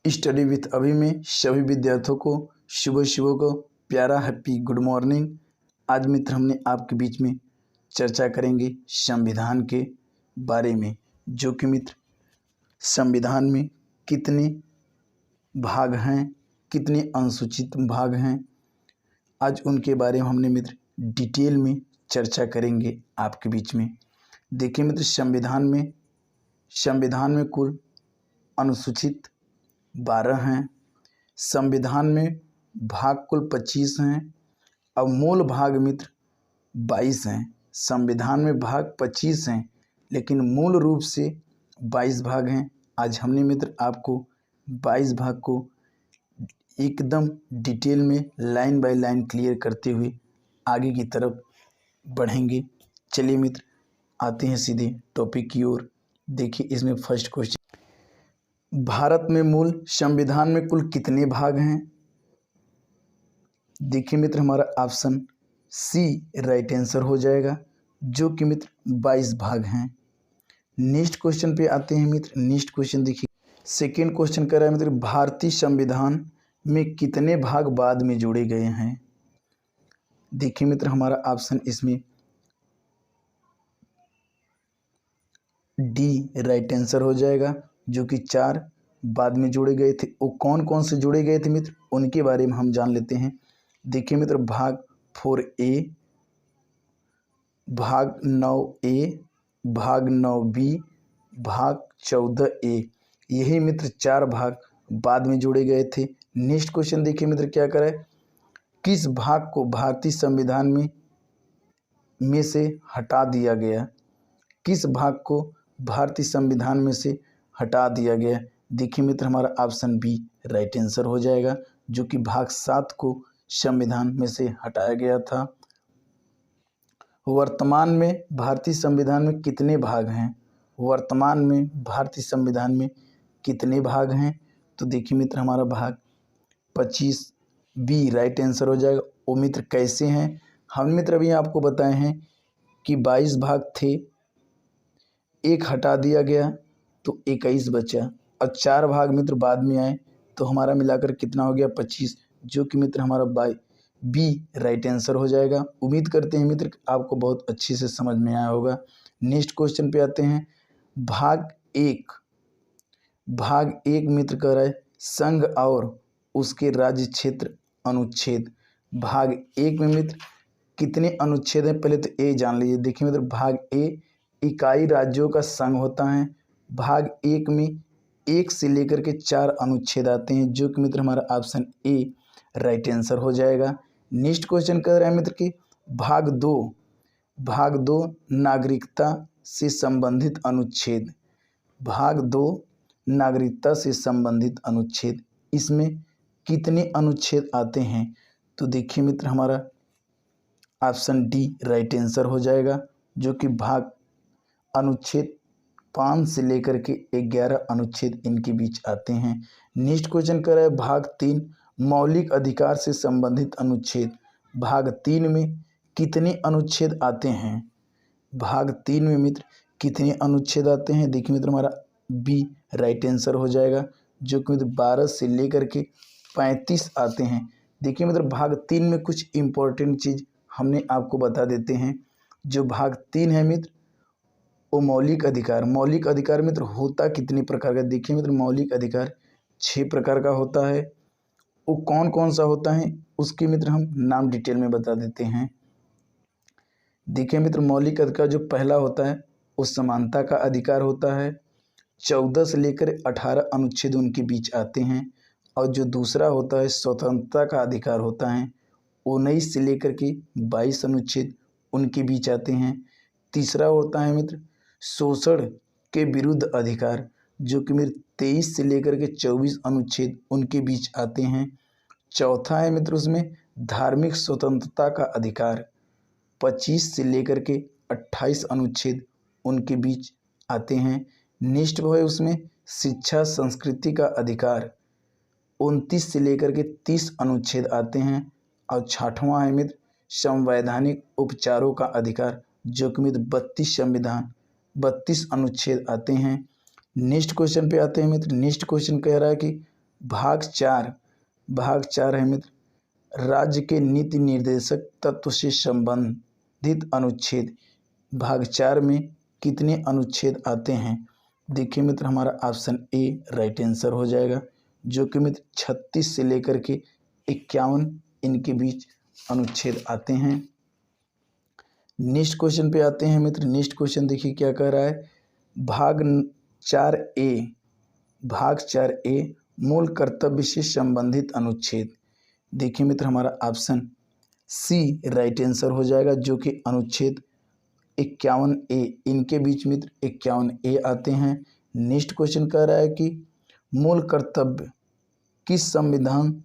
Study with अभी में सभी विद्यार्थियों को सुबह सुबह को प्यारा हैप्पी गुड मॉर्निंग। आज मित्र हमने आपके बीच में चर्चा करेंगे संविधान के बारे में, जो कि मित्र संविधान में कितने भाग हैं, कितने अनुसूचित भाग हैं, आज उनके बारे में हमने मित्र डिटेल में चर्चा करेंगे आपके बीच में। देखिए मित्र, संविधान में कुल अनुसूचित 12 हैं। संविधान में भाग कुल 25 हैं और मूल भाग मित्र 22 हैं। संविधान में भाग 25 हैं लेकिन मूल रूप से 22 भाग हैं। आज हमने मित्र आपको 22 भाग को एकदम डिटेल में लाइन बाय लाइन क्लियर करते हुए आगे की तरफ बढ़ेंगे। चलिए मित्र आते हैं सीधे टॉपिक की ओर। देखिए इसमें फर्स्ट क्वेश्चन, भारत में मूल संविधान में कुल कितने भाग हैं? देखिए मित्र हमारा ऑप्शन सी राइट आंसर हो जाएगा, जो कि मित्र 22 भाग हैं। नेक्स्ट क्वेश्चन पे आते हैं मित्र। नेक्स्ट क्वेश्चन देखिए, सेकेंड क्वेश्चन कर रहा है मित्र, भारतीय संविधान में कितने भाग बाद में जोड़े गए हैं? देखिए मित्र हमारा ऑप्शन इसमें डी राइट आंसर हो जाएगा, जो कि 4 बाद में जोड़े गए थे। वो कौन कौन से जोड़े गए थे मित्र, उनके बारे में हम जान लेते हैं। देखिए मित्र, भाग 4A, भाग 9A, भाग 9B, भाग 14A, यही मित्र 4 भाग बाद में जोड़े गए थे। नेक्स्ट क्वेश्चन देखिए मित्र क्या करें, किस भाग को भारतीय संविधान में से हटा दिया गया? किस भाग को भारतीय संविधान में से हटा दिया गया? देखिए मित्र हमारा ऑप्शन बी राइट आंसर हो जाएगा, जो कि भाग 7 को संविधान में से हटाया गया था। वर्तमान में भारतीय संविधान में कितने भाग हैं? वर्तमान में भारतीय संविधान में कितने भाग हैं? तो देखिए मित्र हमारा भाग 25 बी राइट आंसर हो जाएगा। वो मित्र कैसे हैं, हम मित्र अभी आपको बताए हैं कि 22 भाग थे, एक हटा दिया गया तो 21 बचा और 4 भाग मित्र बाद में आए तो हमारा मिलाकर कितना हो गया 25, जो कि मित्र हमारा बी राइट आंसर हो जाएगा। उम्मीद करते हैं मित्र आपको बहुत अच्छे से समझ में आया होगा। नेक्स्ट क्वेश्चन पे आते हैं, भाग 1 मित्र कह रहा है संघ और उसके राज्य क्षेत्र अनुच्छेद। भाग 1 में मित्र कितने अनुच्छेद हैं, पहले तो ए जान लीजिए। देखिए मित्र भाग ए इकाई राज्यों का संघ होता है। भाग 1 में 1 से लेकर के 4 अनुच्छेद आते हैं, जो कि मित्र हमारा ऑप्शन ए राइट आंसर हो जाएगा। नेक्स्ट क्वेश्चन कह रहा है मित्र कि भाग 2 नागरिकता से संबंधित अनुच्छेद। भाग 2 नागरिकता से संबंधित अनुच्छेद, इसमें कितने अनुच्छेद आते हैं? तो देखिए मित्र हमारा ऑप्शन डी राइट आंसर हो जाएगा, जो कि भाग अनुच्छेद 5 से लेकर के 11 अनुच्छेद इनके बीच आते हैं। नेक्स्ट क्वेश्चन कर रहा है भाग 3 मौलिक अधिकार से संबंधित अनुच्छेद। भाग 3 में कितने अनुच्छेद आते हैं? भाग 3 में मित्र कितने अनुच्छेद आते हैं? देखिए मित्र हमारा बी राइट आंसर हो जाएगा, जो कि मित्र 12 से लेकर के 35 आते हैं। देखिए मित्र भाग 3 में कुछ इम्पोर्टेंट चीज़ हमने आपको बता देते हैं। जो भाग 3 है मित्र वो मौलिक अधिकार मित्र होता कितने प्रकार का? देखिए मित्र मौलिक अधिकार 6 प्रकार का होता है। वो कौन कौन सा होता है उसके मित्र हम नाम डिटेल में बता देते हैं। देखिए मित्र मौलिक अधिकार जो पहला होता है वो समानता का अधिकार होता है, 14 से लेकर 18 अनुच्छेद उनके बीच आते हैं। और जो दूसरा होता है स्वतंत्रता का अधिकार होता है, 19 से लेकर के 22 अनुच्छेद उनके बीच आते हैं। तीसरा होता है मित्र शोषण के विरुद्ध अधिकार, जो कि मित्र 23 से लेकर के 24 अनुच्छेद उनके बीच आते हैं। चौथा है मित्र उसमें धार्मिक स्वतंत्रता का अधिकार, 25 से लेकर के 28 अनुच्छेद उनके बीच आते हैं। नेक्स्ट है उसमें शिक्षा संस्कृति का अधिकार, 29 से लेकर के 30 अनुच्छेद आते हैं। और छठवां है मित्र संवैधानिक उपचारों का अधिकार, जो कि मित्र 32 अनुच्छेद आते हैं। नेक्स्ट क्वेश्चन पे आते हैं मित्र। नेक्स्ट क्वेश्चन कह रहा है कि भाग 4 है मित्र राज्य के नीति निर्देशक तत्व से संबंधित अनुच्छेद। भाग 4 में कितने अनुच्छेद आते हैं? देखिए मित्र हमारा ऑप्शन ए राइट आंसर हो जाएगा, जो कि मित्र 36 से लेकर के 51 इनके बीच अनुच्छेद आते हैं। नेक्स्ट क्वेश्चन पे आते हैं मित्र। नेक्स्ट क्वेश्चन देखिए क्या कह रहा है। भाग 4 ए मूल कर्तव्य से संबंधित अनुच्छेद। देखिए मित्र हमारा ऑप्शन सी राइट आंसर हो जाएगा, जो कि अनुच्छेद 51A इनके बीच मित्र 51A आते हैं। नेक्स्ट क्वेश्चन कह रहा है कि मूल कर्तव्य किस संविधान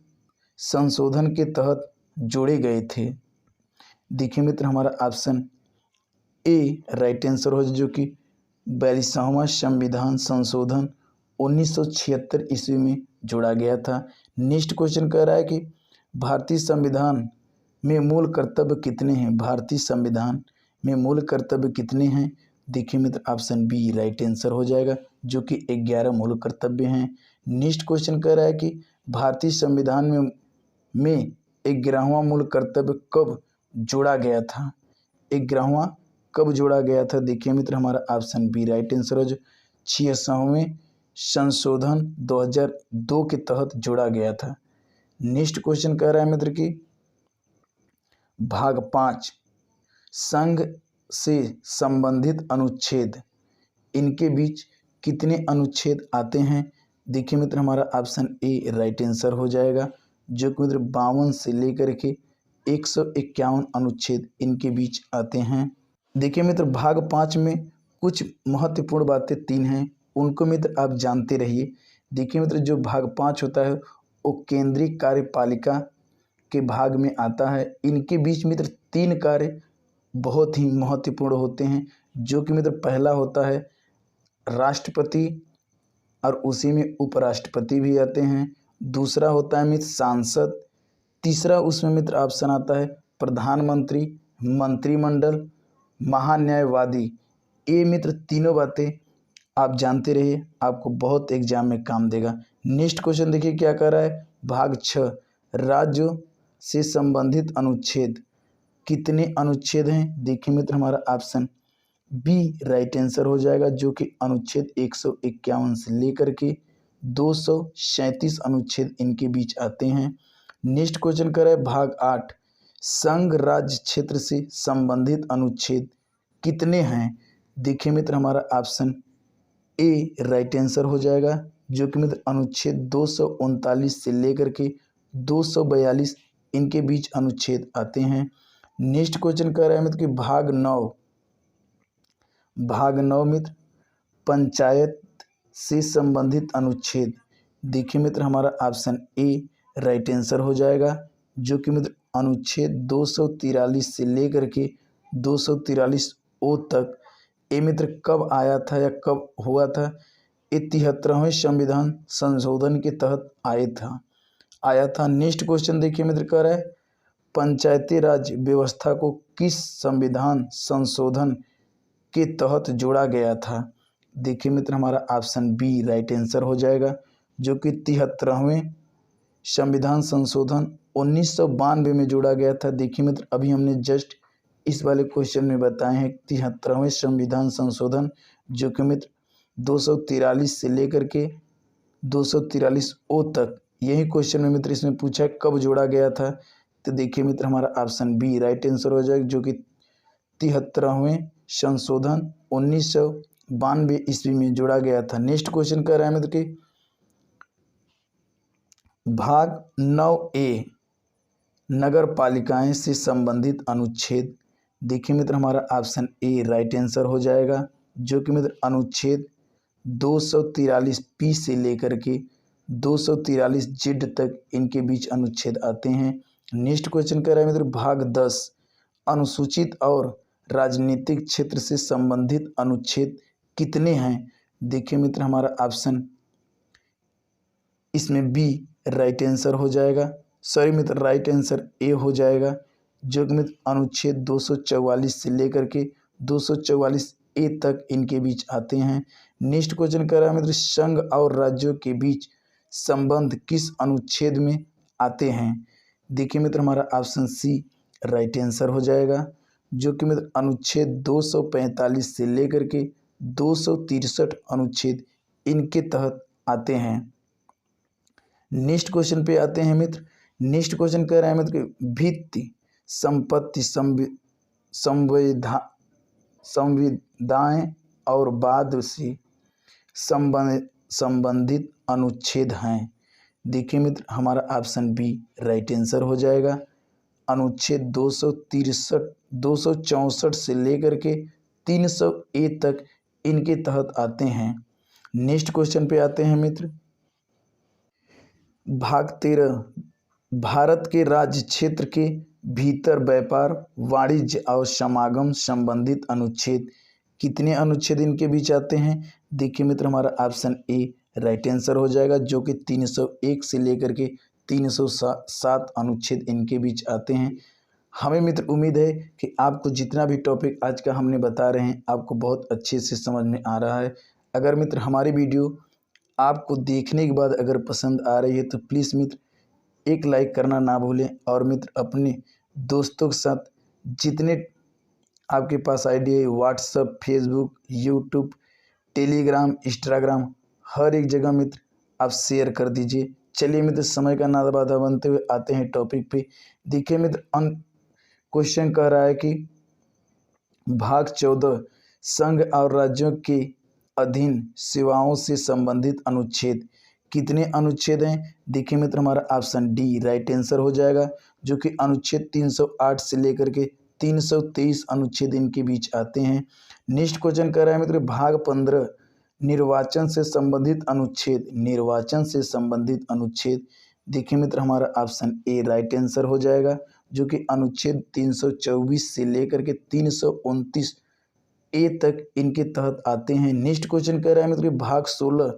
संशोधन के तहत जोड़े गए थे? देखिए मित्र हमारा ऑप्शन ए राइट आंसर हो, जो कि 42वां संविधान संशोधन 1976 ईस्वी में जोड़ा गया था। नेक्स्ट क्वेश्चन कह रहा है कि भारतीय संविधान में मूल कर्तव्य कितने हैं? भारतीय संविधान में मूल कर्तव्य कितने हैं? देखिए मित्र ऑप्शन बी राइट आंसर हो जाएगा, जो कि 11 मूल कर्तव्य हैं। नेक्स्ट क्वेश्चन कह रहा है कि भारतीय संविधान में 11वां मूल कर्तव्य कब जोड़ा गया था? 11वां कब जोड़ा गया था? देखिए मित्र हमारा ऑप्शन बी राइट आंसर हो, जो 66वें संशोधन 2002 के तहत जोड़ा गया था। नेक्स्ट क्वेश्चन कह रहा है मित्र कि भाग 5 संघ से संबंधित अनुच्छेद, इनके बीच कितने अनुच्छेद आते हैं? देखिए मित्र हमारा ऑप्शन ए राइट आंसर हो जाएगा, जो कि मित्र 52 से लेकर के 151 अनुच्छेद इनके बीच आते हैं। देखिए मित्र भाग 5 में कुछ महत्वपूर्ण बातें 3 हैं, उनको मित्र आप जानते रहिए। देखिए मित्र जो भाग 5 होता है वो केंद्रीय कार्यपालिका के भाग में आता है। इनके बीच मित्र 3 कार्य बहुत ही महत्वपूर्ण होते हैं, जो कि मित्र पहला होता है राष्ट्रपति और उसी में उपराष्ट्रपति भी आते हैं। दूसरा होता है मित्र सांसद। तीसरा उसमें मित्र ऑप्शन आता है प्रधानमंत्री, मंत्रिमंडल, महान्यायवादी। ये मित्र तीनों बातें आप जानते रहिए, आपको बहुत एग्जाम में काम देगा। नेक्स्ट क्वेश्चन देखिए क्या कह रहा है। भाग 6 राज्यों से संबंधित अनुच्छेद, कितने अनुच्छेद हैं? देखिए मित्र हमारा ऑप्शन बी राइट आंसर हो जाएगा, जो कि अनुच्छेद 151 से लेकर के 237 अनुच्छेद इनके बीच आते हैं। नेक्स्ट क्वेश्चन कर रहा है भाग 8 संघ राज्य क्षेत्र से संबंधित अनुच्छेद कितने हैं? देखिए मित्र हमारा ऑप्शन ए राइट आंसर हो जाएगा, जो कि मित्र अनुच्छेद 239 से लेकर के 242 इनके बीच अनुच्छेद आते हैं। नेक्स्ट क्वेश्चन कह रहा है मित्र कि भाग 9 मित्र पंचायत से संबंधित अनुच्छेद। देखिए मित्र हमारा ऑप्शन ए राइट आंसर हो जाएगा, जो कि मित्र अनुच्छेद 243 से लेकर के 243 ओ तक। ये मित्र कब आया था या कब हुआ था? 73वें संविधान संशोधन के तहत आया था। नेक्स्ट क्वेश्चन देखिए मित्र कह रहा है पंचायती राज व्यवस्था को किस संविधान संशोधन के तहत जोड़ा गया था? देखिए मित्र हमारा ऑप्शन बी राइट आंसर हो जाएगा, जो कि 73वें संविधान संशोधन 1992 में जोड़ा गया था। देखिए मित्र अभी हमने जस्ट इस वाले क्वेश्चन में बताए हैं 73वें संविधान संशोधन, जो कि मित्र 243 से लेकर के 243 ओ तक। यही क्वेश्चन में मित्र इसमें पूछा है कब जोड़ा गया था, तो देखिए मित्र हमारा ऑप्शन बी राइट आंसर हो जाएगा, जो कि 73वें संशोधन 1992 ईस्वी में जोड़ा गया था। नेक्स्ट क्वेश्चन कह रहा है मित्र कि भाग 9A नगर पालिकाएं से संबंधित अनुच्छेद। देखिए मित्र हमारा ऑप्शन ए राइट आंसर हो जाएगा, जो कि मित्र अनुच्छेद 243 पी से लेकर के 243 जेड तक इनके बीच अनुच्छेद आते हैं। नेक्स्ट क्वेश्चन कह रहा है मित्र भाग 10 अनुसूचित और राजनीतिक क्षेत्र से संबंधित अनुच्छेद कितने हैं? देखिए मित्र हमारा ऑप्शन इसमें बी राइट आंसर हो जाएगा, sorry Mitra right answer A हो जाएगा, जो कि मित्र अनुच्छेद 244 से लेकर के 244 ए तक इनके बीच आते हैं। नेक्स्ट क्वेश्चन कह रहा है मित्र संघ और राज्यों के बीच संबंध किस अनुच्छेद में आते हैं? देखिए मित्र हमारा ऑप्शन सी राइट आंसर हो जाएगा, जो कि मित्र अनुच्छेद 245 से लेकर के 263 अनुच्छेद इनके तहत आते हैं। नेक्स्ट क्वेश्चन पे आते हैं मित्र। नेक्स्ट क्वेश्चन कह रहा है मित्र कि भित्ति संपत्ति संविदाएं और बाद से संबंधित अनुच्छेद हैं। देखिए मित्र हमारा ऑप्शन बी राइट आंसर हो जाएगा। अनुच्छेद 264 से लेकर के 300A तक इनके तहत आते हैं। नेक्स्ट क्वेश्चन पे आते हैं मित्र। भाग 13 भारत के राज्य क्षेत्र के भीतर व्यापार वाणिज्य और समागम संबंधित अनुच्छेद कितने अनुच्छेद इनके बीच आते हैं? देखिए मित्र हमारा ऑप्शन ए राइट आंसर हो जाएगा, जो कि 301 से लेकर के 307 अनुच्छेद इनके बीच आते हैं। हमें मित्र उम्मीद है कि आपको जितना भी टॉपिक आज का हमने बता रहे हैं आपको बहुत अच्छे से समझ में आ रहा है। अगर मित्र हमारी वीडियो आपको देखने के बाद अगर पसंद आ रही है तो प्लीज़ मित्र एक लाइक करना ना भूलें, और मित्र अपने दोस्तों के साथ जितने आपके पास आईडी है WhatsApp, Facebook, YouTube, Telegram, Instagram, हर एक जगह मित्र आप शेयर कर दीजिए। चलिए मित्र समय का ना बाधा बनते हुए आते हैं टॉपिक पे। देखिए मित्र क्वेश्चन कह रहा है कि भाग 14 संघ और राज्यों के अधीन सेवाओं से संबंधित अनुच्छेद कितने अनुच्छेद हैं? देखिए मित्र हमारा ऑप्शन डी राइट आंसर हो जाएगा, जो कि अनुच्छेद 308 से लेकर के 323 अनुच्छेद इनके बीच आते हैं। नेक्स्ट क्वेश्चन कह रहा है मित्र भाग 15 निर्वाचन से संबंधित अनुच्छेद देखिए मित्र हमारा ऑप्शन ए राइट आंसर हो जाएगा, जो कि अनुच्छेद 324 से लेकर के 329 ए तक इनके तहत आते हैं। नेक्स्ट क्वेश्चन कह रहा है मित्र भाग 16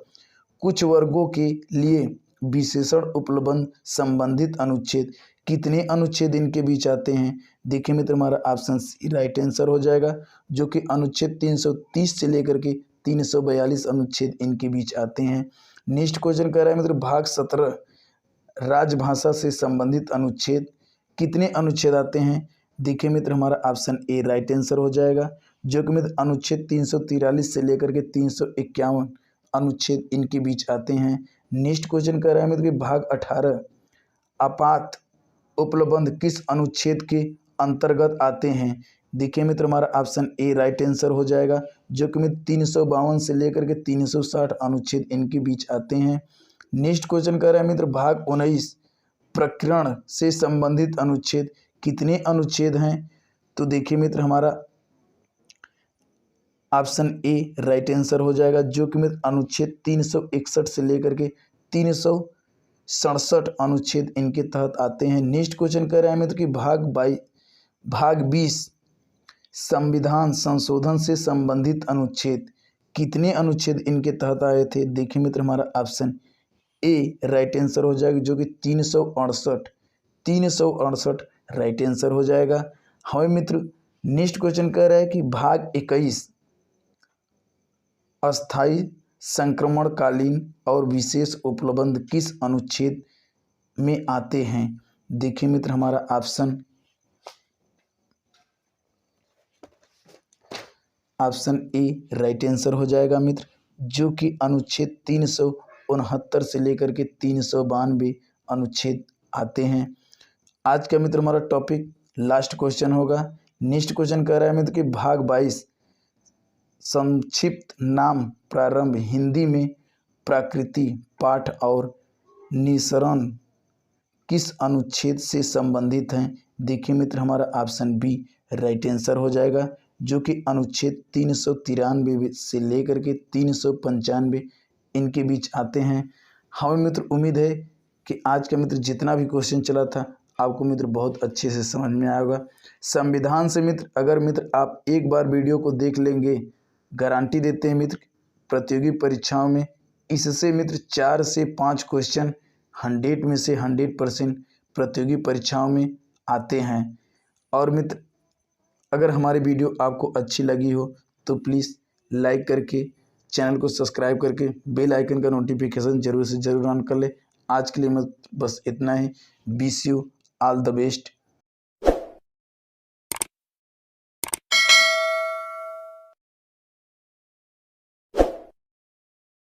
कुछ वर्गों के लिए विशेषण उपलब्ध संबंधित अनुच्छेद कितने अनुच्छेद इनके बीच आते हैं? देखिए मित्र हमारा ऑप्शन सी राइट आंसर हो जाएगा, जो कि अनुच्छेद 330 से लेकर के 342 अनुच्छेद इनके बीच आते हैं। नेक्स्ट क्वेश्चन कह रहा है मित्र भाग 17 राजभाषा से संबंधित अनुच्छेद कितने अनुच्छेद आते हैं? देखिए मित्र हमारा ऑप्शन ए राइट आंसर हो जाएगा, जो कि मित्र अनुच्छेद 343 से लेकर के 351 अनुच्छेद इनके बीच आते हैं। नेक्स्ट क्वेश्चन कह रहा है मित्र कि भाग 18 आपात उपलब्ध किस अनुच्छेद के अंतर्गत आते हैं? देखिए मित्र हमारा ऑप्शन ए राइट आंसर हो जाएगा, जो कि मित्र 352 से लेकर के 360 अनुच्छेद इनके बीच आते हैं। नेक्स्ट क्वेश्चन कह रहा है मित्र भाग 19 प्रकरण से संबंधित अनुच्छेद कितने अनुच्छेद हैं? तो देखिए मित्र हमारा ऑप्शन ए राइट आंसर हो जाएगा, जो कि मित्र अनुच्छेद 361 से लेकर के 367 अनुच्छेद इनके तहत आते हैं। नेक्स्ट क्वेश्चन कह रहा है मित्र कि भाग 20 संविधान संशोधन से संबंधित अनुच्छेद कितने अनुच्छेद इनके तहत आए थे? देखिए मित्र हमारा ऑप्शन ए राइट आंसर हो जाएगा, जो कि 368 राइट आंसर हो जाएगा। हमें मित्र नेक्स्ट क्वेश्चन कह रहा है कि भाग 21 अस्थायी संक्रमणकालीन और विशेष उपलब्ध किस अनुच्छेद में आते हैं? देखिए मित्र हमारा ऑप्शन ए राइट आंसर हो जाएगा मित्र, जो कि अनुच्छेद 369 से लेकर के 392 अनुच्छेद आते हैं। आज का मित्र हमारा टॉपिक लास्ट क्वेश्चन होगा। नेक्स्ट क्वेश्चन कह रहा है मित्र कि भाग 22 संक्षिप्त नाम प्रारंभ हिंदी में प्राकृति पाठ और निसरण किस अनुच्छेद से संबंधित हैं? देखिए मित्र हमारा ऑप्शन बी राइट आंसर हो जाएगा, जो कि अनुच्छेद 393 से लेकर के 395 इनके बीच आते हैं। हमें मित्र उम्मीद है कि आज का मित्र जितना भी क्वेश्चन चला था आपको मित्र बहुत अच्छे से समझ में आएगा। संविधान से मित्र अगर मित्र आप एक बार वीडियो को देख लेंगे, गारंटी देते हैं मित्र प्रतियोगी परीक्षाओं में इससे मित्र 4 से 5 क्वेश्चन 100 में से 100% प्रतियोगी परीक्षाओं में आते हैं। और मित्र अगर हमारी वीडियो आपको अच्छी लगी हो तो प्लीज़ लाइक करके चैनल को सब्सक्राइब करके बेल आइकन का नोटिफिकेशन जरूर से जरूर ऑन कर ले। आज के लिए बस इतना ही। Wish you all the best.